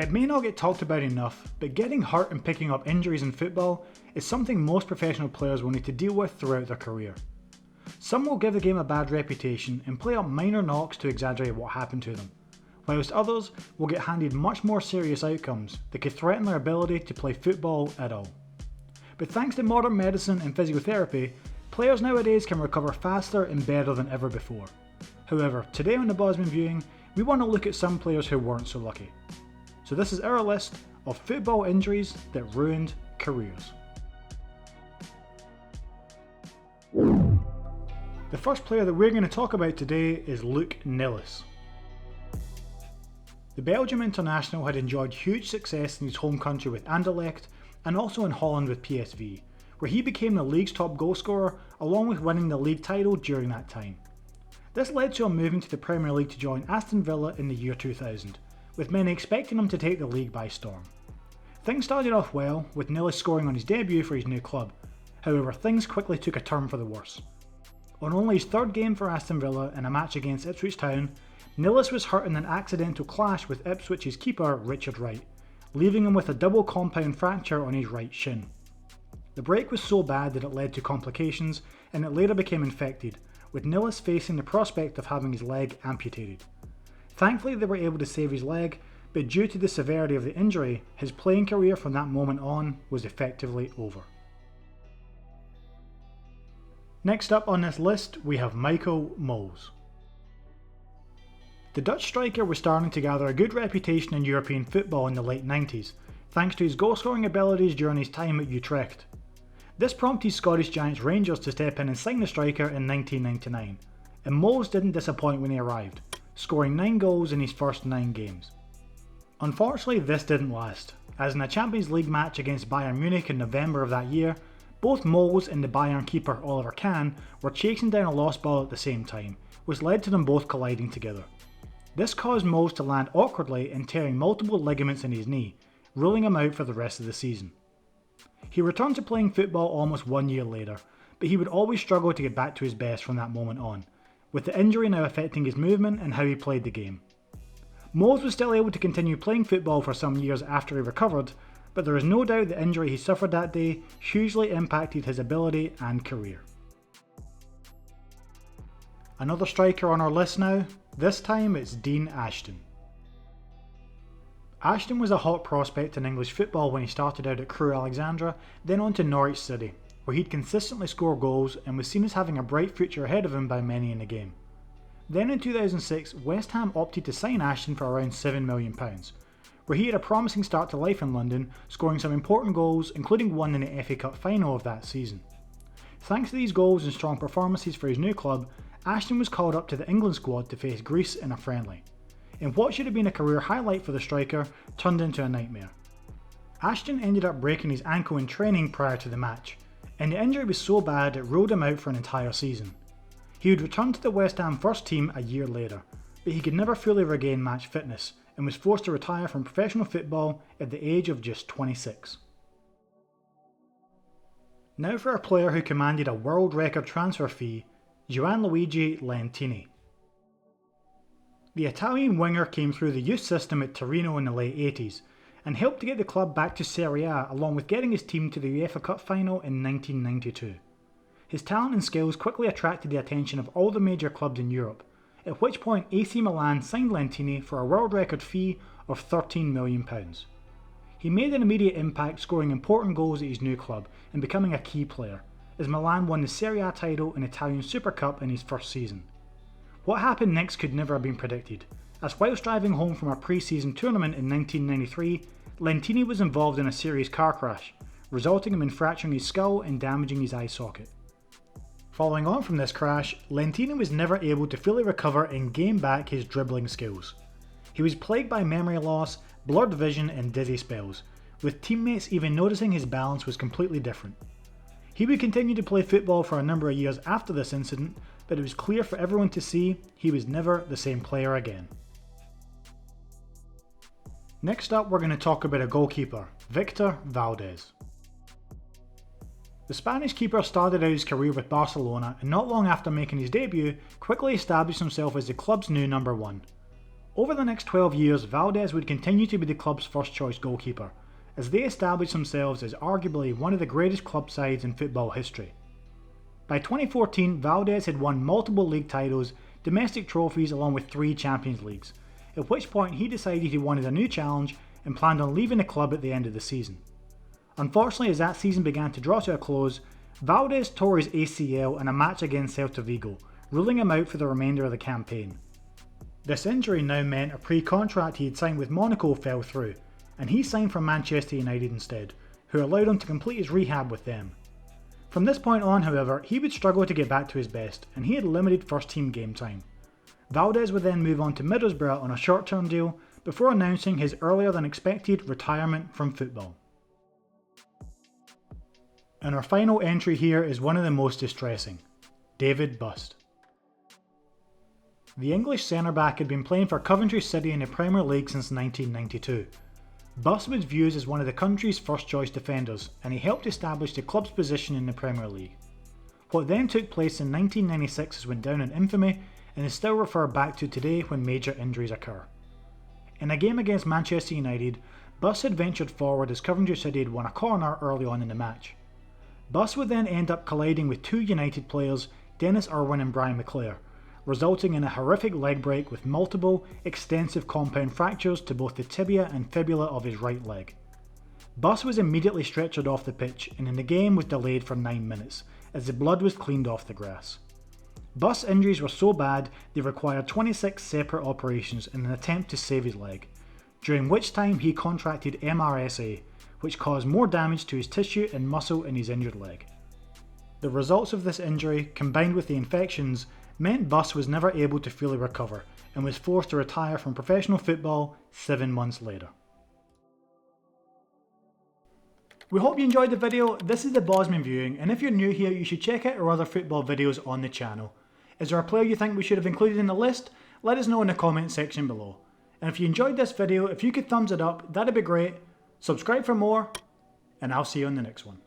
It may not get talked about enough, but getting hurt and picking up injuries in football is something most professional players will need to deal with throughout their career. Some will give the game a bad reputation and play up minor knocks to exaggerate what happened to them, whilst others will get handed much more serious outcomes that could threaten their ability to play football at all. But thanks to modern medicine and physiotherapy, players nowadays can recover faster and better than ever before. However, today on the Bosman Viewing, we want to look at some players who weren't so lucky. So this is our list of football injuries that ruined careers. The first player that we're going to talk about today is Lukenellis. The Belgium international had enjoyed huge success in his home country with Anderlecht and also in Holland with PSV, where he became the league's top goalscorer along with winning the league title during that time. This led to him moving to the Premier League to join Aston Villa in the year 2000, with many expecting him to take the league by storm. Things started off well, with Nilis scoring on his debut for his new club. However, things quickly took a turn for the worse. On only his third game for Aston Villa in a match against Ipswich Town, Nilis was hurt in an accidental clash with Ipswich's keeper Richard Wright, leaving him with a double compound fracture on his right shin. The break was so bad that it led to complications and it later became infected, with Nilis facing the prospect of having his leg amputated. Thankfully they were able to save his leg, but due to the severity of the injury, his playing career from that moment on was effectively over. Next up on this list we have Michael Mols. The Dutch striker was starting to gather a good reputation in European football in the late 90s, thanks to his goal-scoring abilities during his time at Utrecht. This prompted Scottish giants Rangers to step in and sign the striker in 1999, and Mols didn't disappoint when he arrived, scoring 9 goals in his first 9 games. Unfortunately this didn't last, as in a Champions League match against Bayern Munich in November of that year, both Mols and the Bayern keeper Oliver Kahn were chasing down a lost ball at the same time, which led to them both colliding together. This caused Mols to land awkwardly and tearing multiple ligaments in his knee, ruling him out for the rest of the season. He returned to playing football almost 1 year later, but he would always struggle to get back to his best from that moment on, with the injury now affecting his movement and how he played the game. Mols was still able to continue playing football for some years after he recovered, but there is no doubt the injury he suffered that day hugely impacted his ability and career. Another striker on our list now, this time it's Dean Ashton. Ashton was a hot prospect in English football when he started out at Crewe Alexandra, then on to Norwich City, where he'd consistently score goals and was seen as having a bright future ahead of him by many in the game. Then in 2006, West Ham opted to sign Ashton for around £7 million, where he had a promising start to life in London, scoring some important goals, including one in the FA Cup final of that season. Thanks to these goals and strong performances for his new club, Ashton was called up to the England squad to face Greece in a friendly. And what should have been a career highlight for the striker turned into a nightmare. Ashton ended up breaking his ankle in training prior to the match, and the injury was so bad it ruled him out for an entire season. He would return to the West Ham first team a year later, but he could never fully regain match fitness and was forced to retire from professional football at the age of just 26. Now for a player who commanded a world record transfer fee, Gianluigi Lentini. The Italian winger came through the youth system at Torino in the late 80s and helped to get the club back to Serie A along with getting his team to the UEFA Cup final in 1992. His talent and skills quickly attracted the attention of all the major clubs in Europe, at which point AC Milan signed Lentini for a world record fee of £13 million. He made an immediate impact, scoring important goals at his new club and becoming a key player, as Milan won the Serie A title and Italian Super Cup in his first season. What happened next could never have been predicted, as whilst driving home from a pre-season tournament in 1993, Lentini was involved in a serious car crash, resulting in him fracturing his skull and damaging his eye socket. Following on from this crash, Lentini was never able to fully recover and gain back his dribbling skills. He was plagued by memory loss, blurred vision and dizzy spells, with teammates even noticing his balance was completely different. He would continue to play football for a number of years after this incident, but it was clear for everyone to see he was never the same player again. Next up we're going to talk about a goalkeeper, Victor Valdes. The Spanish keeper started out his career with Barcelona and not long after making his debut, quickly established himself as the club's new number one. Over the next 12 years, Valdes would continue to be the club's first choice goalkeeper, as they established themselves as arguably one of the greatest club sides in football history. By 2014, Valdes had won multiple league titles, domestic trophies along with 3 Champions Leagues, at which point he decided he wanted a new challenge and planned on leaving the club at the end of the season. Unfortunately, as that season began to draw to a close, Valdes tore his ACL in a match against Celta Vigo, ruling him out for the remainder of the campaign. This injury now meant a pre-contract he had signed with Monaco fell through, and he signed for Manchester United instead, who allowed him to complete his rehab with them. From this point on, however, he would struggle to get back to his best, and he had limited first-team game time. Valdes would then move on to Middlesbrough on a short-term deal, before announcing his earlier-than-expected retirement from football. And our final entry here is one of the most distressing: David Busst. The English centre-back had been playing for Coventry City in the Premier League since 1992. Busst was viewed as one of the country's first-choice defenders, and he helped establish the club's position in the Premier League. What then took place in 1996 went down in infamy and is still referred back to today when major injuries occur. In a game against Manchester United, Busst had ventured forward as Coventry City had won a corner early on in the match. Busst would then end up colliding with 2 United players, Dennis Irwin and Brian McClare, resulting in a horrific leg break with multiple, extensive compound fractures to both the tibia and fibula of his right leg. Busst was immediately stretchered off the pitch, and the game was delayed for 9 minutes, as the blood was cleaned off the grass. Bust's injuries were so bad they required 26 separate operations in an attempt to save his leg, during which time he contracted MRSA, which caused more damage to his tissue and muscle in his injured leg. The results of this injury, combined with the infections, meant Busst was never able to fully recover and was forced to retire from professional football 7 months later. We hope you enjoyed the video. This is the Bosman viewing, and if you're new here, you should check out our other football videos on the channel. Is there a player you think we should have included in the list? Let us know in the comment section below. And if you enjoyed this video, if you could thumbs it up, that'd be great. Subscribe for more, and I'll see you on the next one.